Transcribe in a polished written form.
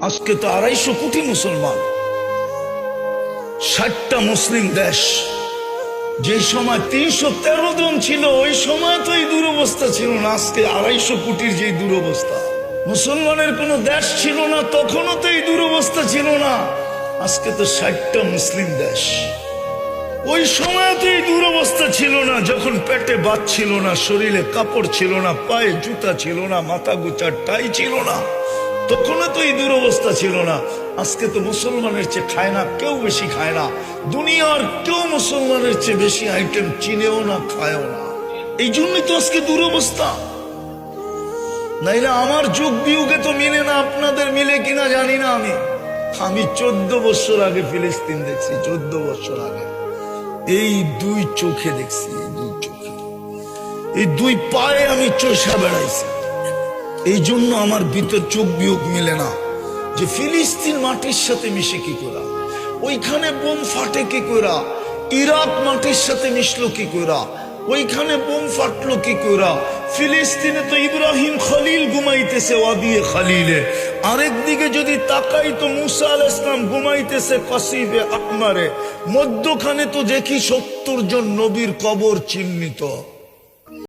আজকে তো 250 কোটি মুসলমান, 60টা মুসলিম দেশ। যে সময় 313 জন ছিল ওই সময় তো এই দুরবস্থা ছিল না। আজকে 250 কোটির যে দুরবস্থা, মুসলমানের কোন দেশ ছিল না তখনও তো এই দুরবস্থা ছিল না। আজকে তো 60টা মুসলিম দেশ। ওই সময় তো এই দুরবস্থা ছিল না, যখন পেটে ভাত ছিল না, শরীরে কাপড় ছিল না, পায়ে জুতা ছিল না, মাথা গোচার টাই ছিল না, তখনও তো এই দুরবস্থা ছিল না। আজকে তো মুসলমানের চেয়ে খায় না কেউ, বেশি খায় না। দুনিয়ার কেউ মুসলমানের চেয়ে বেশি আইটেম চিনেও না, খায়ও না। এই জন্যই তো আজকে দুরবস্থা। নাইলে আমার যুগ বিয়োগে তো মিলে না। আপনাদের মিলে কিনা জানি না। আমি 14 বছর আগে ফিলিস্তিন দেখছি, 14 বছর আগে। এই দুই চোখে দেখছি, এই দুই চোখে, এই দুই পায়ে আমি চষা বেড়াইছি। এই জন্য আমার ভিতর চোখ বিয়োগ মিলে না যে ফিলিস্তিন মাটির সাথে মিশে কি করা, ওইখানে বোম ফাটে কি করা, ইরাক মাটির সাথে মিশলো কি করা, ওইখানে বোম ফাটলো কি করা। ফিলিস্তিনে তো ইব্রাহিম খলিল ঘুমাইতেছে ওয়াদিয়ে খলিলে, আরেকদিকে যদি তাকাই তো মুসা আলাইহিস সালাম ঘুমাইতেছে কসিবে আকমারে। মধ্যখানে তো দেখি 70 জন নবীর কবর চিহ্নিত।